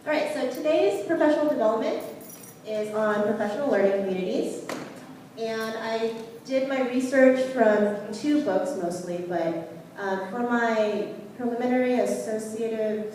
All right, so today's professional development is on professional learning communities. And I did my research from 2 books mostly, but for my preliminary administrative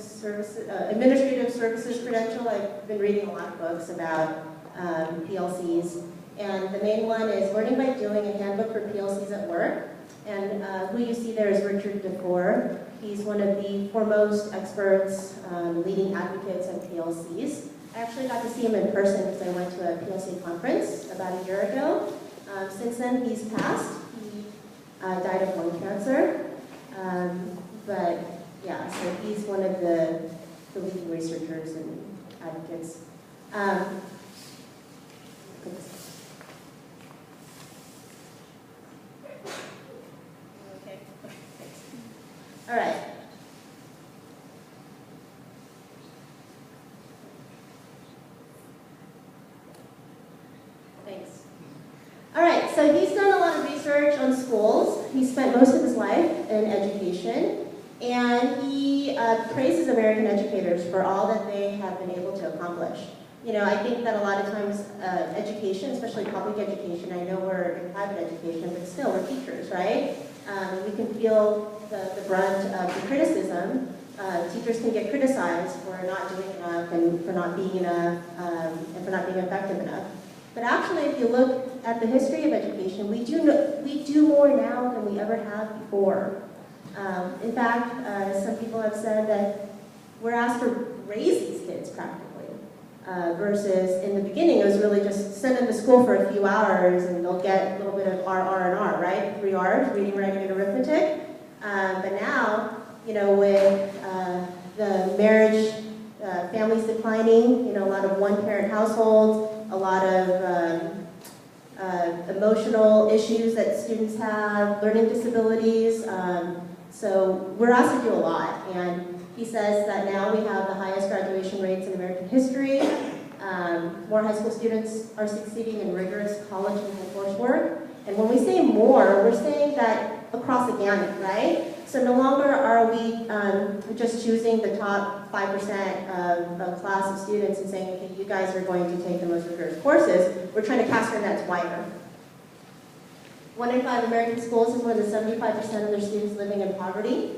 services credential, I've been reading a lot of books about PLCs. And the main one is Learning by Doing, a handbook for PLCs at work. And who you see there is Richard DeFore. He's one of the foremost experts, leading advocates of PLCs. I actually got to see him in person because I went to a PLC conference about a year ago. Since then, he's passed. He died of lung cancer. But yeah, so he's one of the leading researchers and advocates. Okay, thanks. All right. Thanks. All right, so he's done a lot of research on schools. He spent most of his life in education, and he praises American educators for all that they have been able to accomplish. You know, I think that a lot of times education, especially public education, I know we're in private education, but still we're teachers, right? We can feel the brunt of the criticism. Teachers can get criticized for not doing enough and for not being enough and for not being effective enough. But actually, if you look at the history of education, we do more now than we ever have before. In fact, some people have said that we're asked to raise these kids practically, versus in the beginning it was really just send them to school for a few hours and they'll get a little bit of R, and R, right? 3 R's, reading, writing, and arithmetic. But now, you know, with the marriage, families declining, you know, a lot of one-parent households, a lot of emotional issues that students have, learning disabilities. So we're asked to do a lot. And he says that now we have the highest graduation rates in American history. More high school students are succeeding in rigorous college and coursework. And when we say more, we're saying that across the gamut, right? So no longer are we just choosing the top 5% of a class of students and saying, okay, you guys are going to take the most rigorous courses. We're trying to cast our nets wider. 1 in 5 American schools has more than 75% of their students living in poverty.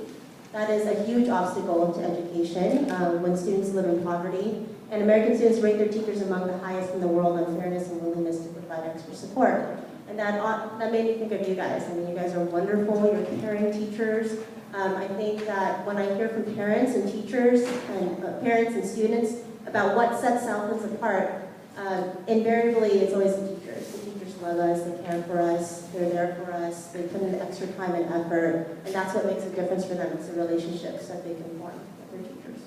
That is a huge obstacle to education when students live in poverty. And American students rate their teachers among the highest in the world on fairness and willingness to provide extra support. And that made me think of you guys. I mean, you guys are wonderful. You're caring teachers. I think that when I hear from parents and teachers and parents and students about what sets Southlands apart, invariably it's always the teachers. The teachers love us. They care for us. They're there for us. They put in the extra time and effort, and that's what makes a difference for them. It's the relationships that they can form with their teachers.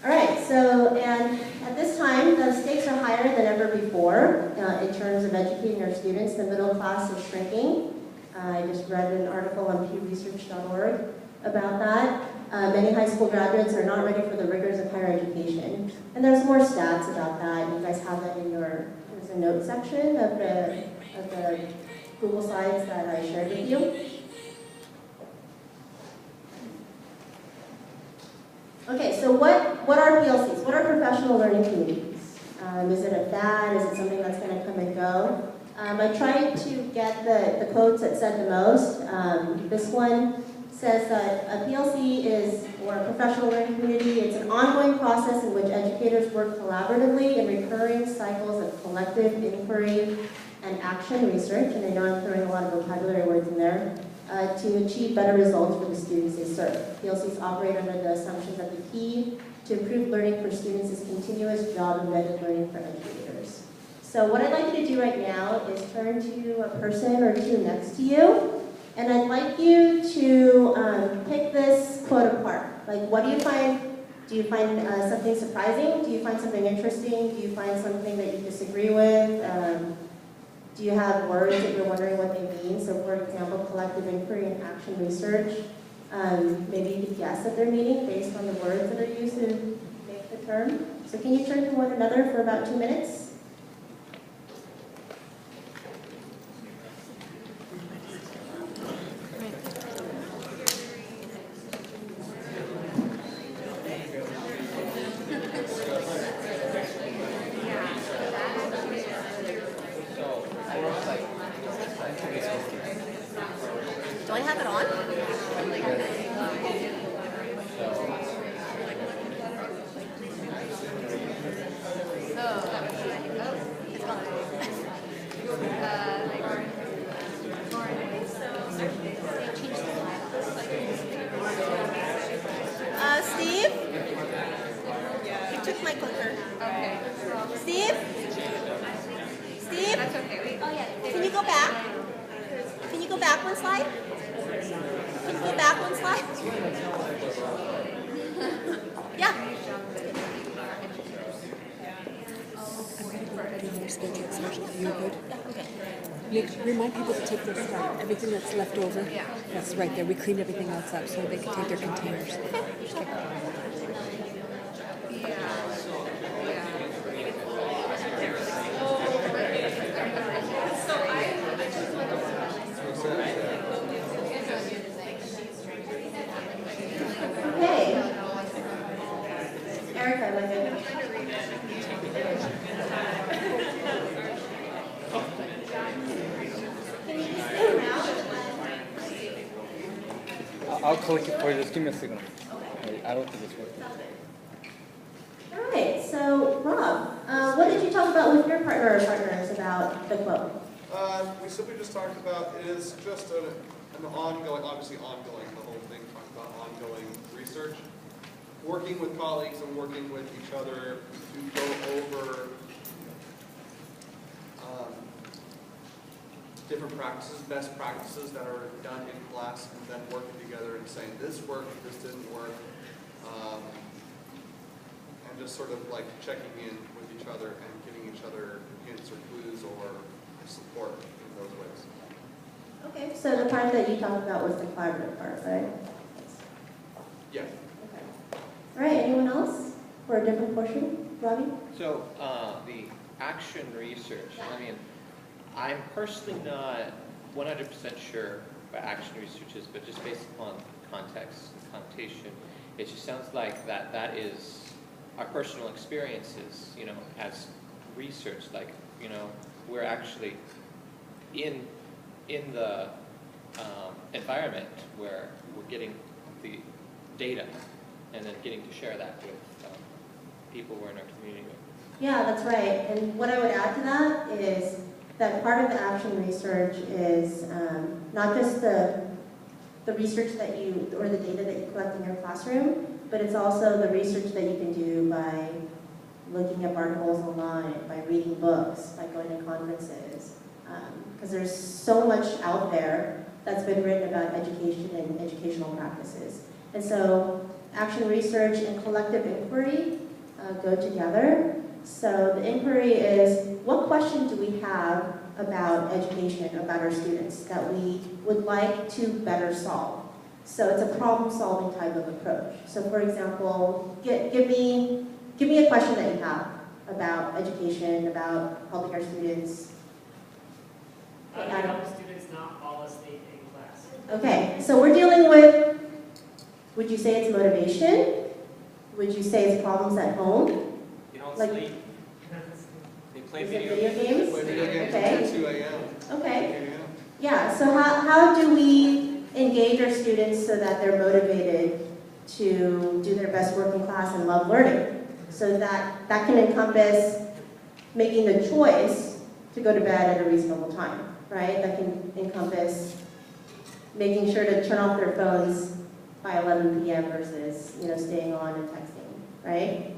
All right, so, and at this time, the stakes are higher than ever before in terms of educating our students. The middle class is shrinking. I just read an article on pewresearch.org about that. Many high school graduates are not ready for the rigors of higher education. And there's more stats about that. You guys have that in your, there's a note section of the Google Slides that I shared with you. Okay, so what are PLCs? What are professional learning communities? Is it a fad? Is it something that's going to come and go? I tried to get the quotes that said the most. This one says that a PLC is, or a professional learning community, it's an ongoing process in which educators work collaboratively in recurring cycles of collective inquiry and action research, and I know I'm throwing a lot of vocabulary words in there, to achieve better results for the students they serve. PLCs operate under the assumption that the key to improve learning for students is continuous job-embedded learning for educators. So what I'd like you to do right now is turn to a person or two next to you, and I'd like you to pick this quote apart. Like, what do you find? Do you find something surprising? Do you find something interesting? Do you find something that you disagree with? Do you have words that you're wondering what they mean? So for example, collective inquiry and action research. Maybe you could guess at their meaning based on the words that are used to make the term. So can you turn to one another for about 2 minutes? I have it on? Steve? You took my clicker. Okay. Steve? Steve? That's okay. Oh, yeah. Can you go back? Can you go back one slide? Can you go back one slide? Yeah. You're good? Okay. Remind people to take their stuff, everything that's left over. Yeah. That's right there. We cleaned everything else up so they can take their containers. Okay. Erica, like I'll click it for you. Just give me a signal. I don't think it's working. all right, so Rob, what did you talk about with your partner or partners about the quote? We simply just talked about it is just an ongoing, obviously ongoing, the whole thing talks about ongoing research. Working with colleagues and working with each other to go over different practices, best practices that are done in class, and then working together and saying this worked, this didn't work, and just sort of like checking in with each other and giving each other hints or clues or support in those ways. Okay, so the part that you talked about was the collaborative part, right? Yeah. Okay. All right, anyone else for a different portion? Robbie? So the action research, I mean, I'm personally not 100% sure what action research is, but just based upon context and connotation, it just sounds like that is our personal experiences, you know, as research, like, you know, we're actually in the environment where we're getting the data and then getting to share that with people we're in our community with. Yeah, that's right. And what I would add to that is that part of the action research is not just the research that you, or the data that you collect in your classroom, but it's also the research that you can do by looking up articles online, by reading books, by going to conferences. Because there's so much out there that's been written about education and educational practices. And so action research and collective inquiry go together. So the inquiry is, what question do we have about education, about our students, that we would like to better solve? So it's a problem-solving type of approach. So for example, give me a question that you have about education, about helping our students. How do you help students not fall asleep in class? Okay, so we're dealing with, would you say it's motivation? Would you say it's problems at home? You don't Like- sleep. They play Is it video video games? Play video games Okay. until 2 a.m. Okay. 2 a.m. Yeah, so how do we engage our students so that they're motivated to do their best work in class and love learning? So that can encompass making the choice to go to bed at a reasonable time, right? That can encompass making sure to turn off their phones by 11 p.m. versus, you know, staying on and texting, right?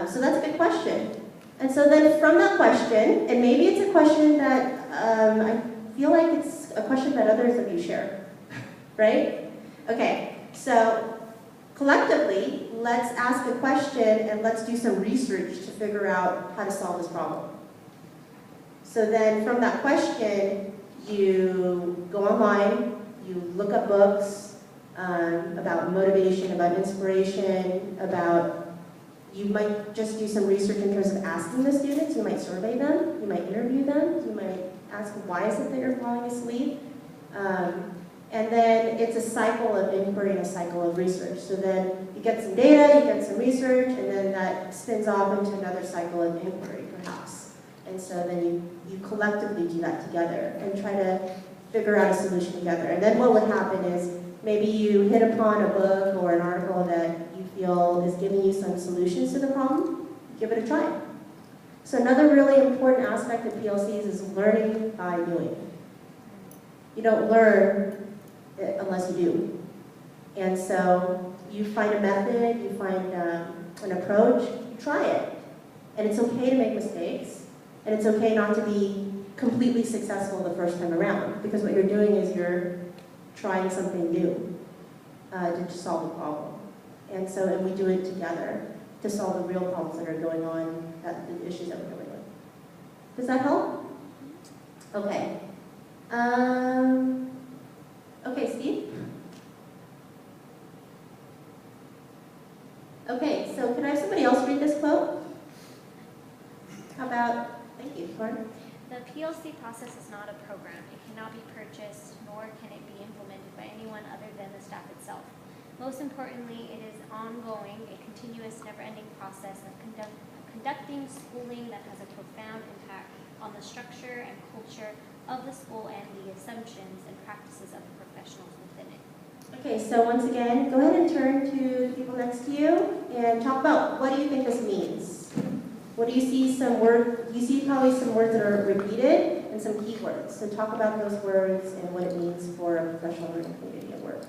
So that's a good question. And so then from that question, and maybe it's a question that I feel like it's a question that others of you share, right? Okay, so collectively, let's ask a question and let's do some research to figure out how to solve this problem. So then from that question, you go online, you look up books about motivation, about inspiration, you might just do some research in terms of asking the students, you might survey them, you might interview them, you might ask why is it that you're falling asleep? And then it's a cycle of inquiry and a cycle of research. So then you get some data, you get some research, and then that spins off into another cycle of inquiry, perhaps. And so then you collectively do that together and try to figure out a solution together. And then what would happen is maybe you hit upon a book or an article that you feel is giving you some solutions to the problem, give it a try. So another really important aspect of PLCs is learning by doing. You don't learn unless you do. And so you find a method, you find an approach, you try it. And it's okay to make mistakes, and it's okay not to be completely successful the first time around, because what you're doing is you're trying something new to solve a problem. And we do it together to solve the real problems that are going on, the issues that we're dealing with. Does that help? Okay. Okay, Steve? Okay, so can I have somebody else read this quote? How about, thank you, Lauren? The PLC process is not a program. It cannot be purchased, nor can it be implemented by anyone other than the staff itself. Most importantly, it is ongoing, a continuous, never-ending process of conducting schooling that has a profound impact on the structure and culture of the school and the assumptions and practices of the professionals within it. Okay, so once again, go ahead and turn to the people next to you and talk about what do you think this means? What do you see some words, you see probably some words that are repeated and some key words. So talk about those words and what it means for a professional learning community at work.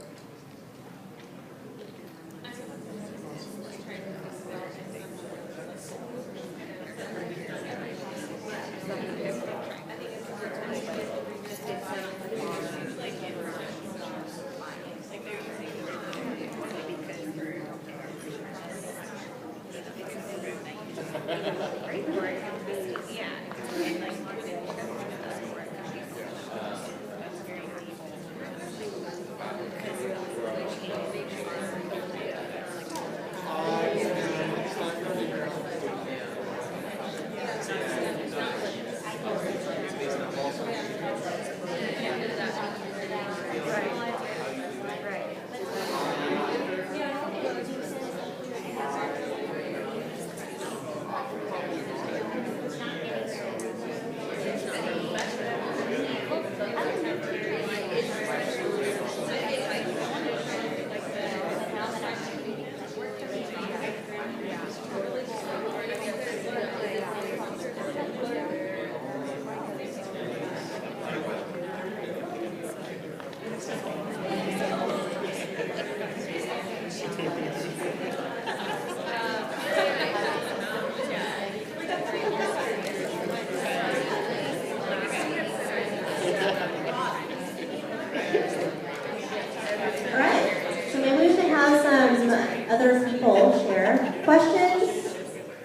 Other people share. Questions?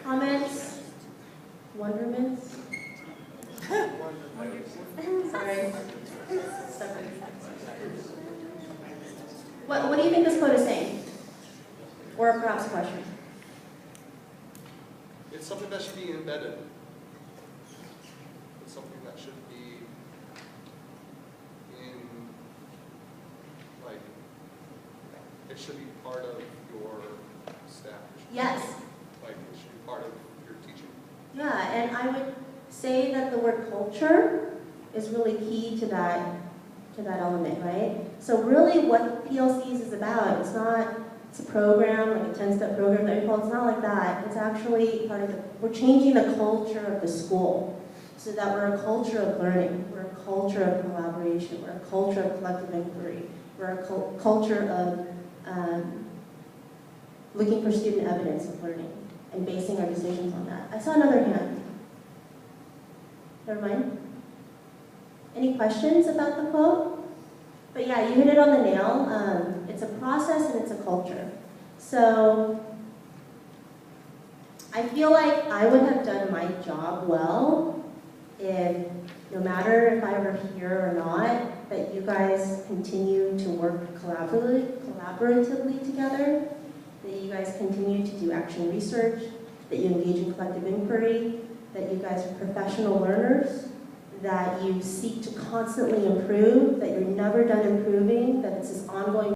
Comments? Wonderments? Sorry. What do you think this quote is saying? Or perhaps a question? It's something that should be embedded. It's something that should be in, like, it should be part of your staff. Yes. Like, it should be part of your teaching. Yeah, and I would say that the word culture is really key to that element, right? So really what PLCs is about, it's a program, like a 10-step program that we call, it's not like that. It's actually part of we're changing the culture of the school so that we're a culture of learning, we're a culture of collaboration, we're a culture of collective inquiry, we're a culture of looking for student evidence of learning and basing our decisions on that. I saw another hand. Never mind. Any questions about the quote? But yeah, you hit it on the nail. It's a process and it's a culture. So I feel like I would have done my job well if, no matter if I were here or not, that you guys continue to work collaboratively together, that you guys continue to do action research, that you engage in collective inquiry, that you guys are professional learners, that you seek to constantly improve, that you're never done improving, that it's this ongoing